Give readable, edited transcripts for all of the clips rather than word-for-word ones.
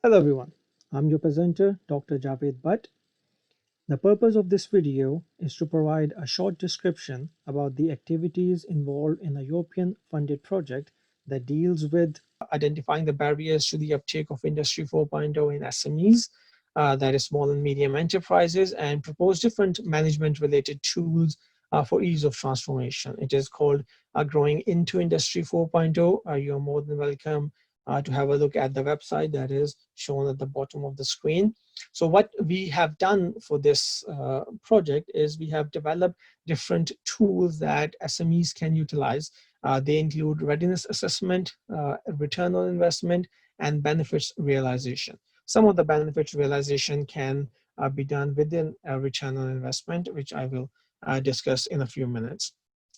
Hello everyone, I'm your presenter, Dr. Javaid Butt. The purpose of this video is to provide a short description about the activities involved in a European funded project that deals with identifying the barriers to the uptake of Industry 4.0 in SMEs, that is small and medium enterprises, and propose different management related tools for ease of transformation. It is called Growing into Industry 4.0. You're more than welcome to have a look at the website that is shown at the bottom of the screen. So what we have done for this project is we have developed different tools that SMEs can utilize. They include readiness assessment, return on investment, and benefits realization. Some of the benefits realization can be done within a return on investment, which I will discuss in a few minutes.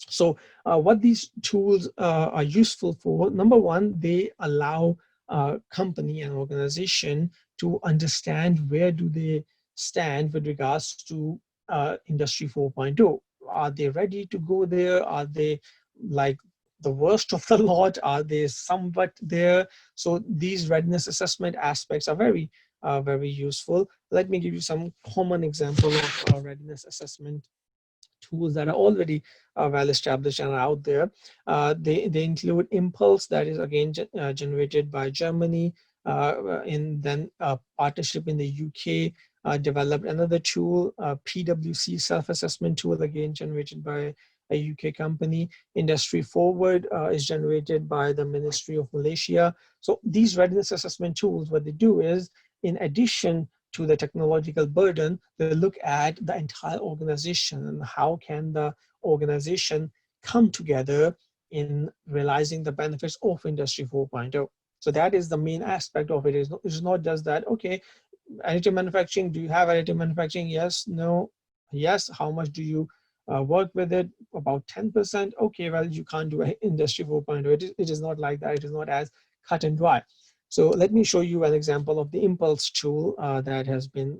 So what these tools are useful for, number one, they allow a company and organization to understand where do they stand with regards to Industry 4.0. Are they ready to go there? Are they like the worst of the lot? Are they somewhat there? So these readiness assessment aspects are very useful. Let me give you some common example of readiness assessment tools that are already well established and are out there. They include Impulse, that is again generated by Germany, in then partnership in the UK. Developed another tool, PwC Self-Assessment Tool, again generated by a UK company. Industry Forward is generated by the Ministry of Malaysia. So these readiness assessment tools, what they do is, in addition to the technological burden, they look at the entire organization and how can the organization come together in realizing the benefits of Industry 4.0. So that is the main aspect of it. It's not just that, okay, additive manufacturing, do you have additive manufacturing? Yes, no, yes. How much do you work with it? About 10%. Okay, well, you can't do Industry 4.0. It is not like that. It is not as cut and dry. So let me show you an example of the Impulse tool that has been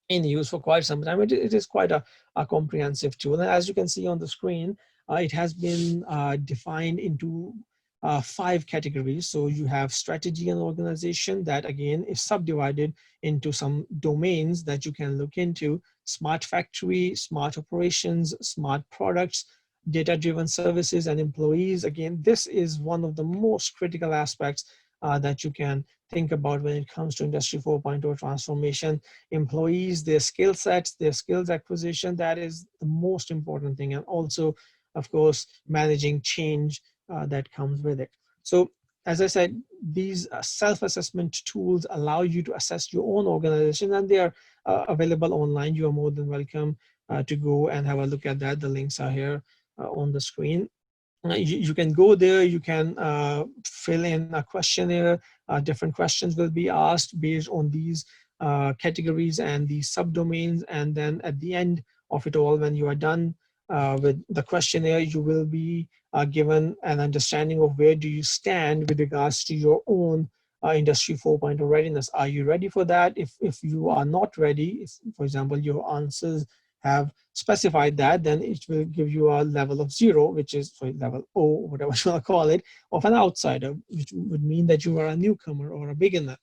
in use for quite some time. It is quite a comprehensive tool. And as you can see on the screen, it has been defined into 5 categories. So you have strategy and organization, that again is subdivided into some domains that you can look into: smart factory, smart operations, smart products, data-driven services, and employees. Again, this is one of the most critical aspects that you can think about when it comes to Industry 4.0 transformation. Employees, their skill sets, their skills acquisition, that is the most important thing. And also, of course, managing change that comes with it. So as I said, these self-assessment tools allow you to assess your own organization, and they are available online. You are more than welcome to go and have a look at that. The links are here on the screen. You can go there, you can fill in a questionnaire. Different questions will be asked based on these categories and these subdomains. And then at the end of it all, when you are done with the questionnaire, you will be given an understanding of where do you stand with regards to your own Industry 4.0 readiness. Are you ready for that? If you are not ready, if, for example, your answers have specified that, then it will give you a level of 0, which is, sorry, level O, whatever you want to call it, of an outsider, which would mean that you are a newcomer or a beginner.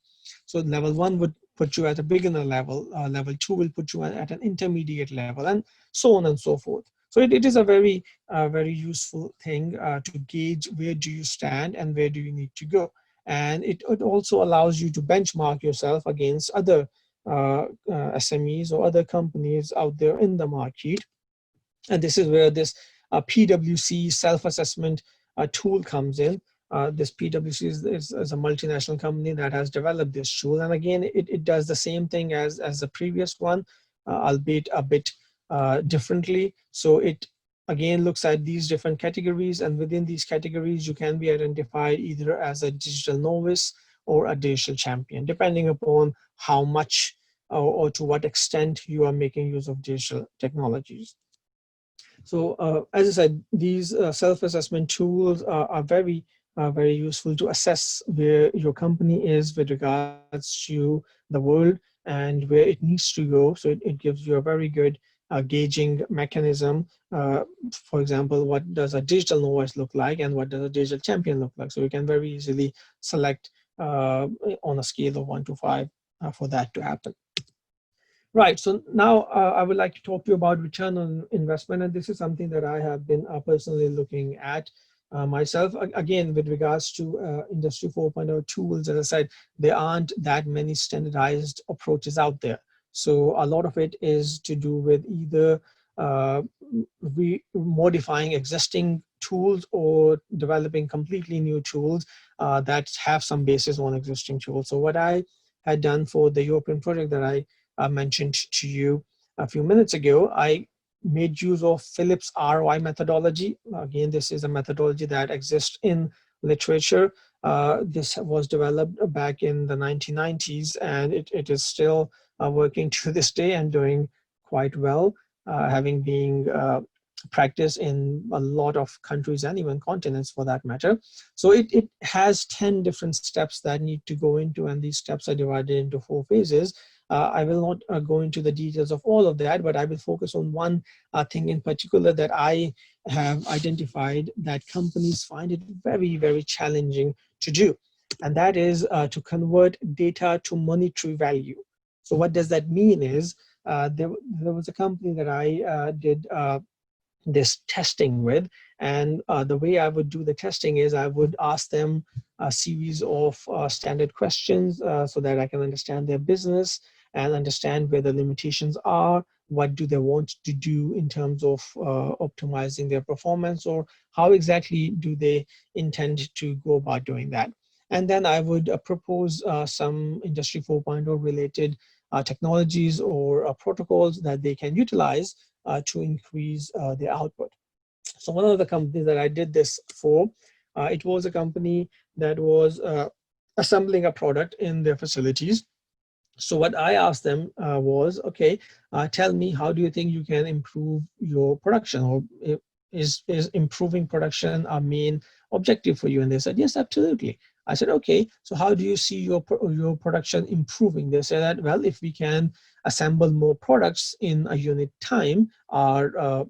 So level 1 would put you at a beginner level, level 2 will put you at an intermediate level, and so on and so forth. So it is a very useful thing to gauge where do you stand and where do you need to go. And it also allows you to benchmark yourself against other SMEs or other companies out there in the market. And this is where this PwC self-assessment tool comes in. This PwC is a multinational company that has developed this tool. And again, it does the same thing as the previous one, albeit a bit differently. So it again looks at these different categories, and within these categories, you can be identified either as a digital novice or a digital champion, depending upon how much or to what extent you are making use of digital technologies. So as I said, these self-assessment tools are very useful to assess where your company is with regards to the world and where it needs to go. So it gives you a very good gauging mechanism. For example, what does a digital novice look like and what does a digital champion look like? So you can very easily select on a scale of 1 to 5 for that to happen. Right. So now I would like to talk to you about return on investment, and this is something that I have been personally looking at myself. Again, with regards to Industry 4.0 tools, as I said, there aren't that many standardized approaches out there. So a lot of it is to do with either uh, modifying existing tools or developing completely new tools that have some basis on existing tools. So what I had done for the European project that I mentioned to you a few minutes ago, I made use of Phillips ROI methodology. Again, this is a methodology that exists in literature. This was developed back in the 1990s, and it is still working to this day and doing quite well, having been practiced in a lot of countries and even continents for that matter. So it has 10 different steps that need to go into, and these steps are divided into 4 phases. I will not go into the details of all of that, but I will focus on one thing in particular that I have identified that companies find it very, very challenging to do. And that is to convert data to monetary value. So what does that mean is there was a company that I did this testing with. And the way I would do the testing is I would ask them a series of standard questions so that I can understand their business and understand where the limitations are, what do they want to do in terms of optimizing their performance, or how exactly do they intend to go about doing that. And then I would propose some Industry 4.0 related technologies or protocols that they can utilize to increase their output. So one of the companies that I did this for, it was a company that was assembling a product in their facilities. So what I asked them was, okay, tell me, how do you think you can improve your production, or is improving production a main objective for you? And they said, yes, absolutely. I said, okay, so how do you see your production improving? They said that, well, if we can assemble more products in a unit time, our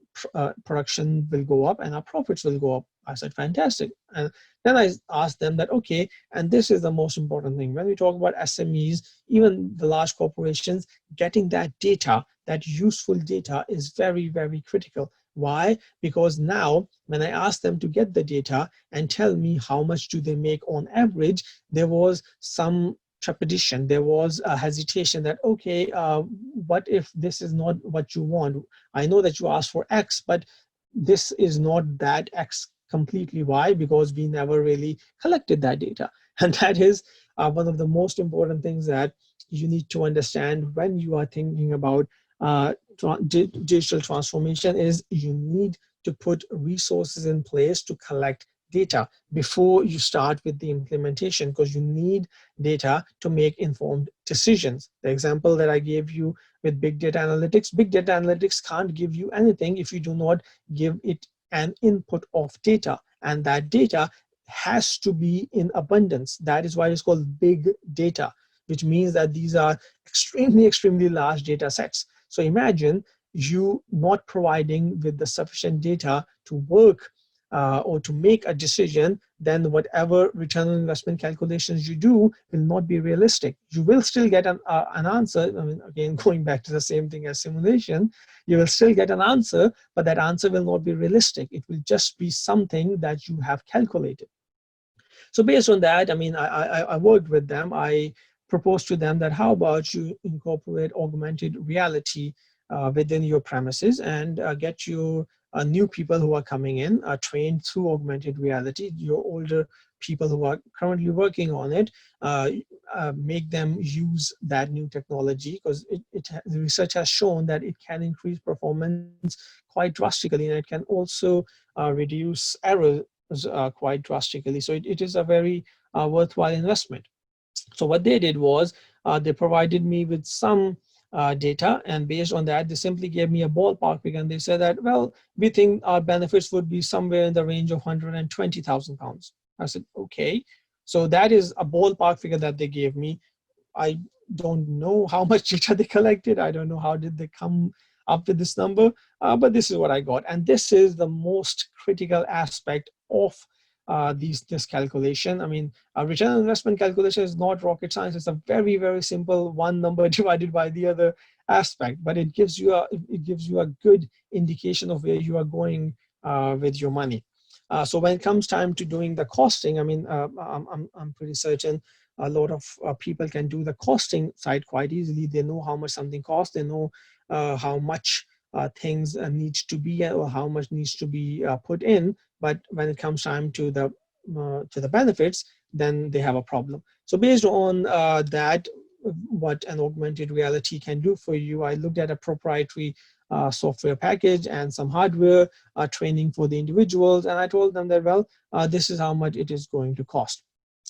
production will go up and our profits will go up. I said, fantastic. And then I asked them that, okay, and this is the most important thing. When we talk about SMEs, even the large corporations, getting that data, that useful data, is very, very critical. Why? Because now when I asked them to get the data and tell me how much do they make on average, there was some trepidation, there was a hesitation that, okay, what if this is not what you want? I know that you asked for X, but this is not that X completely. Why? Because we never really collected that data. And that is one of the most important things that you need to understand when you are thinking about digital transformation, is you need to put resources in place to collect data before you start with the implementation, because you need data to make informed decisions. The example that I gave you with big data analytics can't give you anything if you do not give it an input of data, and that data has to be in abundance. That is why it's called big data, which means that these are extremely large data sets. So imagine you not providing with the sufficient data to work or to make a decision, then whatever return on investment calculations you do will not be realistic. You will still get an answer. I mean, again, going back to the same thing as simulation, you will still get an answer, but that answer will not be realistic. It will just be something that you have calculated. So based on that, I mean, I worked with them. I proposed to them that how about you incorporate augmented reality within your premises and get your new people who are coming in trained through augmented reality, your older people who are currently working on it, make them use that new technology, because the research has shown that it can increase performance quite drastically, and it can also reduce errors quite drastically. So it is a very worthwhile investment. So what they did was they provided me with some data, and based on that, they simply gave me a ballpark figure, and they said that, well, we think our benefits would be somewhere in the range of £120,000. I said, okay. So that is a ballpark figure that they gave me. I don't know how much data they collected. I don't know how did they come up with this number, but this is what I got. And this is the most critical aspect of this calculation. I mean, a return on investment calculation is not rocket science. It's a very, very simple one number divided by the other aspect, but it gives you a good indication of where you are going with your money. So when it comes time to doing the costing, I mean, I'm pretty certain a lot of people can do the costing side quite easily. They know how much something costs. They know how much things needs to be, or how much needs to be put in. But when it comes time to the benefits, then they have a problem. So based on that, what an augmented reality can do for you, I looked at a proprietary software package and some hardware training for the individuals, and I told them that, well, this is how much it is going to cost.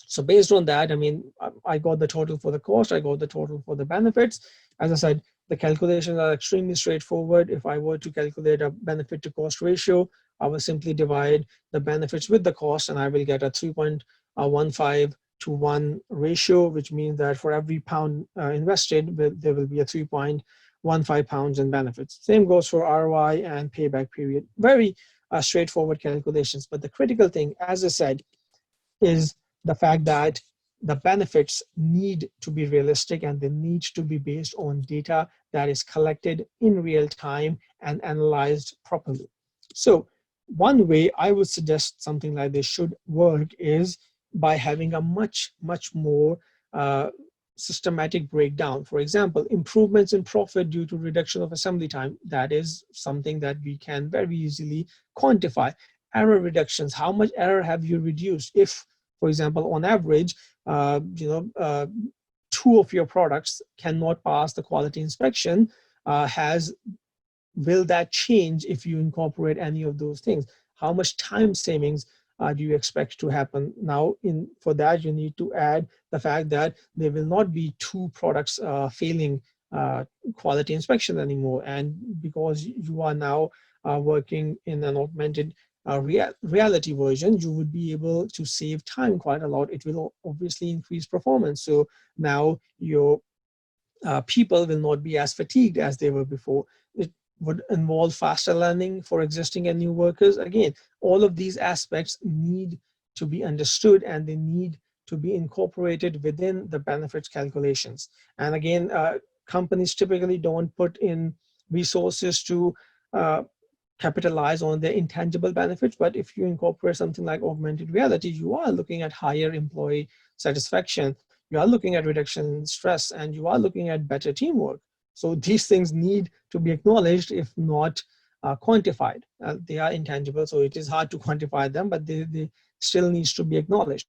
So based on that, I mean, I got the total for the cost, I got the total for the benefits. As I said, the calculations are extremely straightforward. If I were to calculate a benefit to cost ratio, I will simply divide the benefits with the cost, and I will get a 3.15 to 1 ratio, which means that for every pound invested, there will be a 3.15 pounds in benefits. Same goes for ROI and payback period. Very straightforward calculations. But the critical thing, as I said, is the fact that the benefits need to be realistic, and they need to be based on data that is collected in real time and analyzed properly. So one way I would suggest something like this should work is by having a much more systematic breakdown. For example, improvements in profit due to reduction of assembly time. That is something that we can very easily quantify. Error reductions, how much error have you reduced? If, for example, on average, 2 of your products cannot pass the quality inspection, will that change if you incorporate any of those things? How much time savings do you expect to happen? Now, for that, you need to add the fact that there will not be 2 products failing quality inspection anymore. And because you are now working in an augmented reality version, you would be able to save time quite a lot. It will obviously increase performance. So now your people will not be as fatigued as they were before. It would involve faster learning for existing and new workers. Again, all of these aspects need to be understood, and they need to be incorporated within the benefits calculations. And again, companies typically don't put in resources to capitalize on their intangible benefits. But if you incorporate something like augmented reality, you are looking at higher employee satisfaction, you are looking at reduction in stress, and you are looking at better teamwork. So these things need to be acknowledged, if not quantified. They are intangible, so it is hard to quantify them, but they still needs to be acknowledged.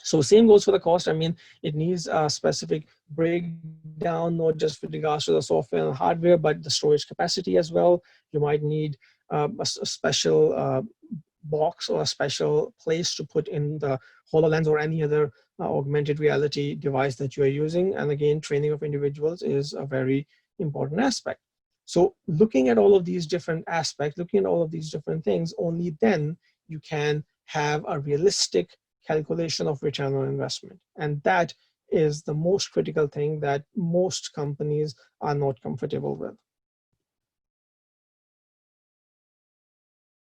So same goes for the cost. I mean, it needs a specific breakdown, not just with regards to the software and hardware, but the storage capacity as well. You might need a special box or a special place to put in the HoloLens or any other augmented reality device that you are using. And again, training of individuals is a very important aspect. So looking at all of these different aspects, looking at all of these different things, only then you can have a realistic calculation of return on investment. And that is the most critical thing that most companies are not comfortable with.